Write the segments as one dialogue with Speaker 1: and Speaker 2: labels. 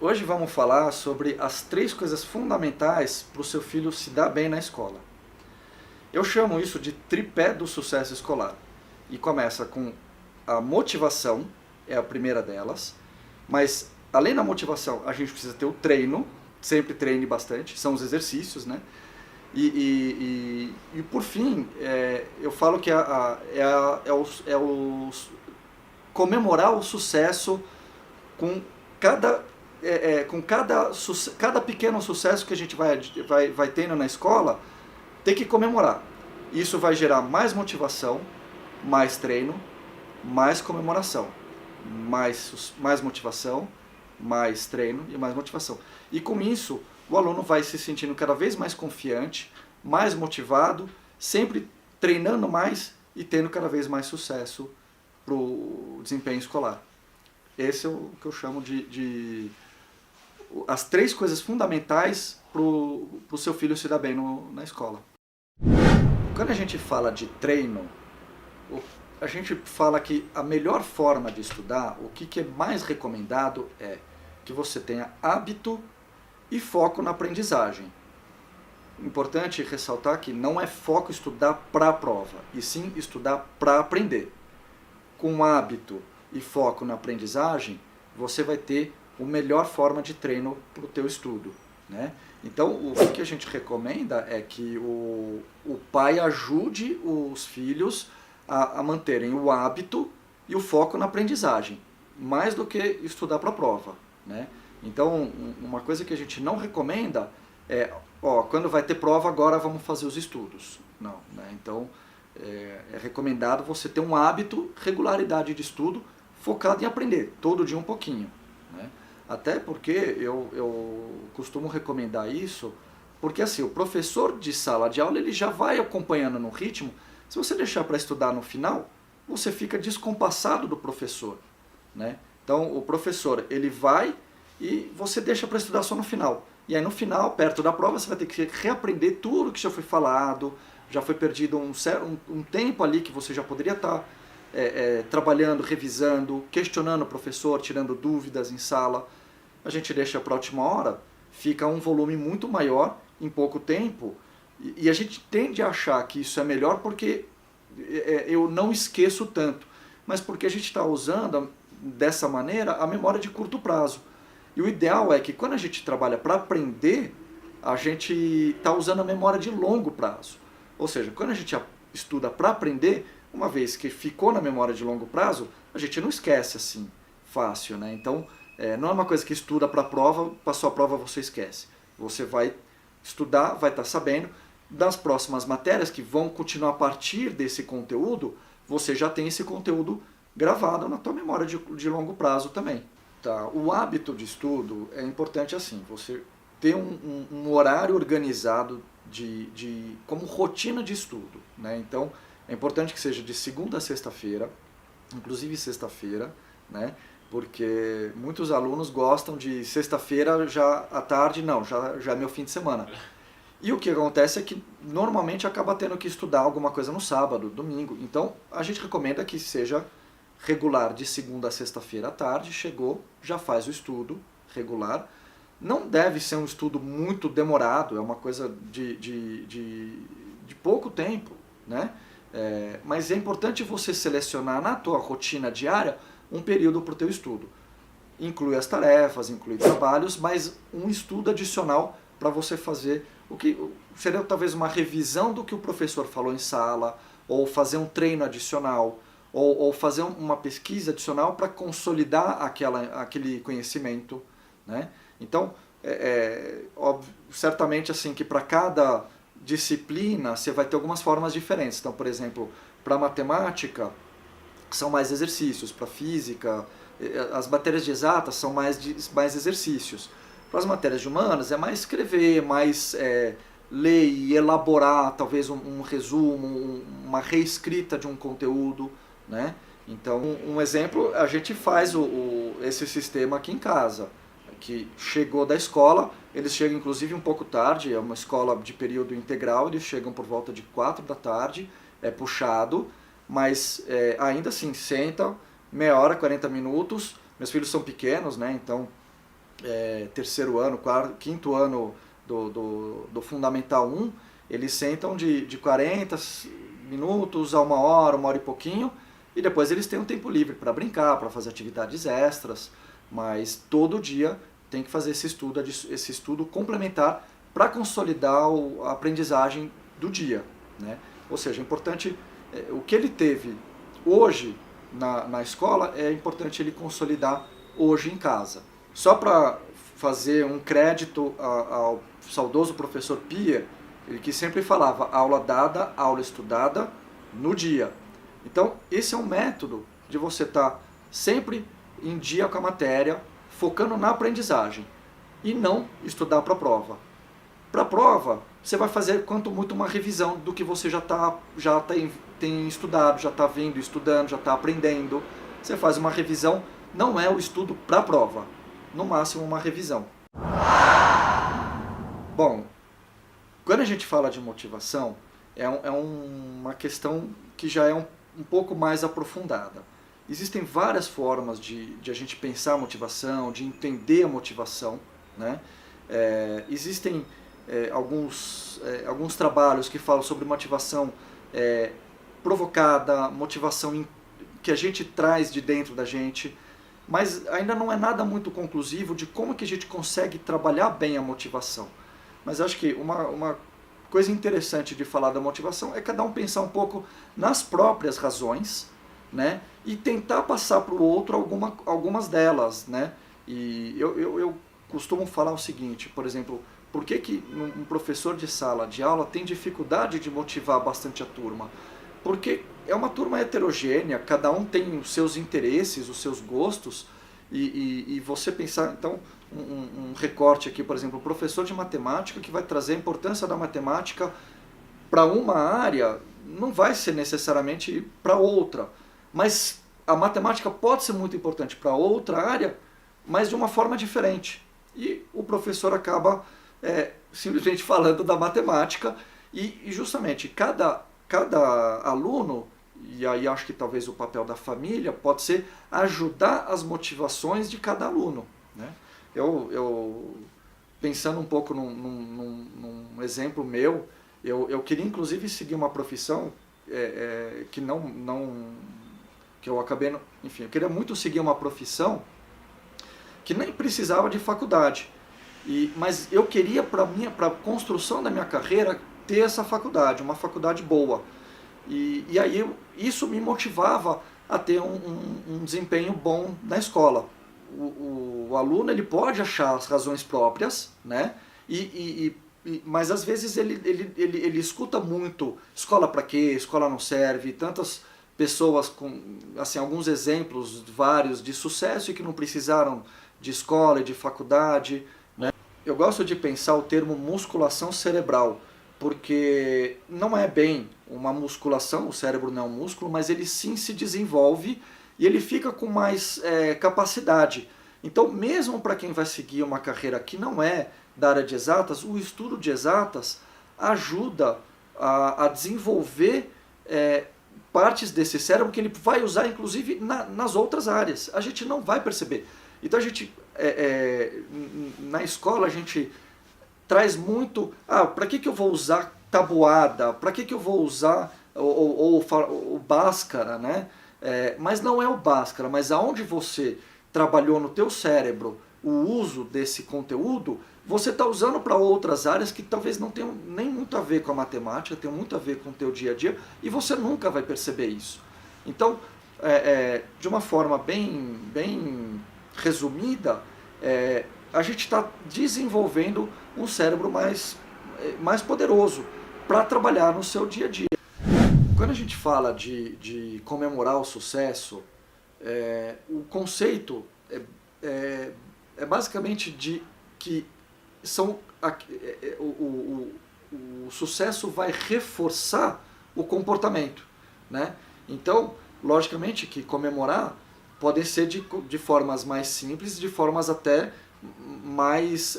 Speaker 1: Hoje vamos falar sobre as 3 coisas fundamentais para o seu filho se dar bem na escola. Eu chamo isso de tripé do sucesso escolar. E começa com a motivação, é a primeira delas, mas além da motivação, a gente precisa ter o treino, sempre treine bastante, são os exercícios, né? E por fim, eu falo que comemorar o sucesso com cada pequeno sucesso que a gente vai tendo na escola, tem que comemorar. Isso vai gerar mais motivação, mais treino, mais comemoração, mais motivação, mais treino e mais motivação. E com isso, o aluno vai se sentindo cada vez mais confiante, mais motivado, sempre treinando mais e tendo cada vez mais sucesso para o desempenho escolar. Esse é o que eu chamo de as 3 coisas fundamentais para o seu filho se dar bem na escola. Quando a gente fala de treino, a gente fala que a melhor forma de estudar, o que é mais recomendado é que você tenha hábito e foco na aprendizagem. Importante ressaltar que não é foco estudar para a prova, e sim estudar para aprender. Com hábito e foco na aprendizagem, você vai ter a melhor forma de treino para o teu estudo, né? Então, o que a gente recomenda é que o pai ajude os filhos a manterem o hábito e o foco na aprendizagem, mais do que estudar para a prova, né? Então, uma coisa que a gente não recomenda é, quando vai ter prova, agora vamos fazer os estudos. Não, né? Então, é recomendado você ter um hábito, regularidade de estudo, focado em aprender, todo dia um pouquinho, né? Até porque eu costumo recomendar isso, porque assim, o professor de sala de aula ele já vai acompanhando no ritmo. Se você deixar para estudar no final, você fica descompassado do professor, né? Então o professor ele vai e você deixa para estudar só no final. E aí no final, perto da prova, você vai ter que reaprender tudo que já foi falado, já foi perdido um tempo ali que você já poderia estar trabalhando, revisando, questionando o professor, tirando dúvidas em sala. A gente deixa para a última hora, fica um volume muito maior em pouco tempo, e a gente tende a achar que isso é melhor porque eu não esqueço tanto, mas porque a gente está usando dessa maneira a memória de curto prazo. E o ideal é que quando a gente trabalha para aprender, a gente está usando a memória de longo prazo. Ou seja, quando a gente estuda para aprender, uma vez que ficou na memória de longo prazo, a gente não esquece assim fácil, né? Então, não é uma coisa que estuda para a prova, passou a prova você esquece. Você vai estudar, vai estar sabendo. Das próximas matérias que vão continuar a partir desse conteúdo, você já tem esse conteúdo gravado na tua memória de longo prazo também. Tá? O hábito de estudo é importante assim, você ter um horário organizado como rotina de estudo, né? Então, é importante que seja de segunda a sexta-feira, inclusive sexta-feira, né? Porque muitos alunos gostam de sexta-feira já à tarde, não, já é meu fim de semana. E o que acontece é que normalmente acaba tendo que estudar alguma coisa no sábado, domingo. Então a gente recomenda que seja regular de segunda a sexta-feira à tarde, chegou, já faz o estudo regular. Não deve ser um estudo muito demorado, é uma coisa de pouco tempo, né? Mas é importante você selecionar na tua rotina diária um período para o teu estudo. Inclui as tarefas, inclui trabalhos, mas um estudo adicional para você fazer o que seria talvez uma revisão do que o professor falou em sala, ou fazer um treino adicional, ou fazer uma pesquisa adicional para consolidar aquele conhecimento, né? Então, óbvio, certamente assim que para cada disciplina você vai ter algumas formas diferentes. Então, por exemplo, para matemática são mais exercícios, para física, as matérias de exatas são mais exercícios. Para as matérias de humanas é mais escrever, mais ler e elaborar talvez um resumo, uma reescrita de um conteúdo, né? Então, um exemplo, a gente faz esse sistema aqui em casa, que chegou da escola, eles chegam inclusive um pouco tarde, é uma escola de período integral, eles chegam por volta de 4 da tarde, é puxado, mas ainda assim, sentam, meia hora, 40 minutos, meus filhos são pequenos, né? Então terceiro ano, quinto ano do Fundamental 1, eles sentam de 40 minutos a uma hora e pouquinho, e depois eles têm um tempo livre para brincar, para fazer atividades extras, mas todo dia tem que fazer esse estudo complementar para consolidar a aprendizagem do dia, né? Ou seja, é importante, o que ele teve hoje na escola, é importante ele consolidar hoje em casa. Só para fazer um crédito ao saudoso professor Pier, ele que sempre falava aula dada, aula estudada no dia. Então, esse é um método de você estar sempre em dia com a matéria, focando na aprendizagem e não estudar para a prova. Para a prova, você vai fazer quanto muito uma revisão do que você já tem estudado, já está vendo, estudando, já está aprendendo. Você faz uma revisão, não é o estudo para a prova, no máximo uma revisão. Bom, quando a gente fala de motivação, é uma questão que já é um pouco mais aprofundada. Existem várias formas de a gente pensar a motivação, de entender a motivação, né? Existem alguns trabalhos que falam sobre motivação provocada, motivação que a gente traz de dentro da gente, mas ainda não é nada muito conclusivo de como que a gente consegue trabalhar bem a motivação. Mas acho que uma coisa interessante de falar da motivação é cada um pensar um pouco nas próprias razões, né? E tentar passar para o outro algumas delas, né? E eu costumo falar o seguinte, por exemplo, por que um professor de sala de aula tem dificuldade de motivar bastante a turma? Porque é uma turma heterogênea, cada um tem os seus interesses, os seus gostos, e você pensar, então, um recorte aqui, por exemplo, o professor de matemática que vai trazer a importância da matemática para uma área, não vai ser necessariamente para outra, mas a matemática pode ser muito importante para outra área, mas de uma forma diferente. E o professor acaba simplesmente falando da matemática e justamente cada aluno, e aí acho que talvez o papel da família pode ser ajudar as motivações de cada aluno, né? Eu pensando um pouco num exemplo meu, eu queria inclusive seguir uma profissão que eu acabei, enfim, eu queria muito seguir uma profissão que nem precisava de faculdade, mas eu queria para a construção da minha carreira ter essa faculdade, uma faculdade boa. E aí isso me motivava a ter um desempenho bom na escola. O aluno ele pode achar as razões próprias, né? Mas às vezes ele escuta muito escola para quê, escola não serve, tantas pessoas com assim, alguns exemplos vários de sucesso e que não precisaram de escola e de faculdade, né? Eu gosto de pensar o termo musculação cerebral, porque não é bem uma musculação, o cérebro não é um músculo, mas ele sim se desenvolve e ele fica com mais capacidade. Então, mesmo para quem vai seguir uma carreira que não é da área de exatas, o estudo de exatas ajuda a desenvolver partes desse cérebro que ele vai usar, inclusive, nas outras áreas. A gente não vai perceber. Então, a gente, na escola, a gente traz muito, para que eu vou usar tabuada, para que eu vou usar o Bhaskara, né? Mas não é o Bhaskara, mas aonde você trabalhou no teu cérebro o uso desse conteúdo, você está usando para outras áreas que talvez não tenham nem muito a ver com a matemática, tenham muito a ver com o teu dia a dia, e você nunca vai perceber isso. Então, de uma forma bem resumida, a gente está desenvolvendo um cérebro mais poderoso para trabalhar no seu dia a dia. Quando a gente fala de comemorar o sucesso, o conceito é basicamente de que o sucesso vai reforçar o comportamento, né? Então, logicamente que comemorar pode ser de formas mais simples, de formas até mais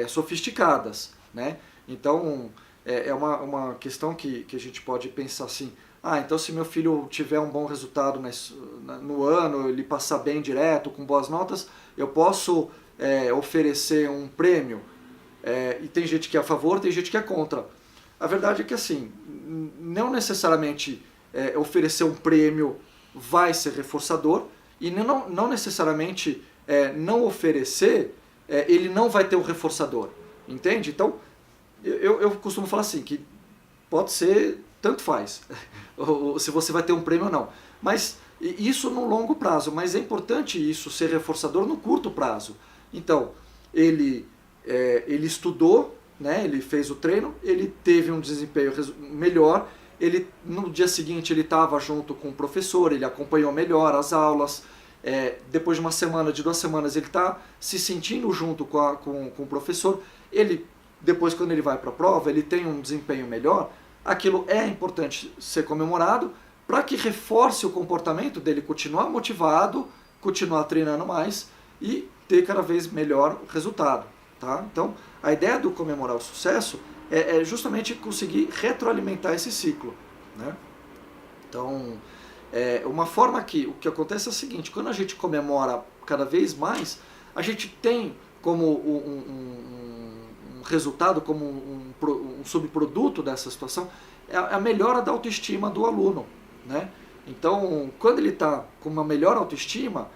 Speaker 1: sofisticadas, né? Então, é uma questão que a gente pode pensar assim, então se meu filho tiver um bom resultado no ano, ele passar bem direto, com boas notas, eu posso oferecer um prêmio, e tem gente que é a favor, tem gente que é contra. A verdade é que assim, não necessariamente oferecer um prêmio vai ser reforçador, e não necessariamente não oferecer, ele não vai ter um reforçador, entende? Então, eu costumo falar assim, que pode ser, tanto faz, se você vai ter um prêmio ou não, mas isso no longo prazo, mas é importante isso ser reforçador no curto prazo. Então, ele estudou, né, ele fez o treino, ele teve um desempenho melhor, no dia seguinte ele estava junto com o professor, ele acompanhou melhor as aulas, depois de uma semana, de 2 semanas, ele está se sentindo junto com o professor, depois quando ele vai para a prova, ele tem um desempenho melhor, aquilo é importante ser comemorado, para que reforce o comportamento dele continuar motivado, continuar treinando mais e ter cada vez melhor resultado. Tá? Então, a ideia do comemorar o sucesso é justamente conseguir retroalimentar esse ciclo. Né? Então, uma forma que o que acontece é o seguinte, quando a gente comemora cada vez mais, a gente tem como um resultado, como um subproduto dessa situação, a melhora da autoestima do aluno. Né? Então, quando ele está com uma melhor autoestima,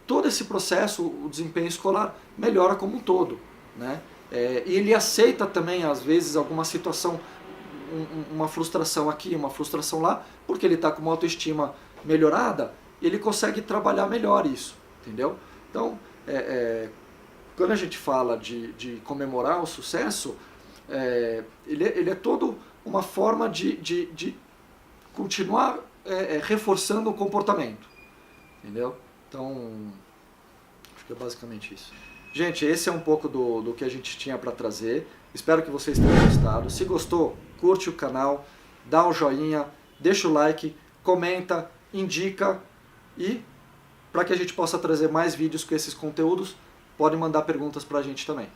Speaker 1: todo esse processo, o desempenho escolar, melhora como um todo. Né? E ele aceita também, às vezes, alguma situação, uma frustração aqui, uma frustração lá, porque ele está com uma autoestima melhorada, ele consegue trabalhar melhor isso, entendeu? Então, quando a gente fala de comemorar o sucesso, ele é todo uma forma de continuar reforçando o comportamento, entendeu? Então, acho que é basicamente isso. Gente, esse é um pouco do que a gente tinha para trazer. Espero que vocês tenham gostado. Se gostou, curte o canal, dá um joinha, deixa o like, comenta, indica, e para que a gente possa trazer mais vídeos com esses conteúdos, pode mandar perguntas para a gente também.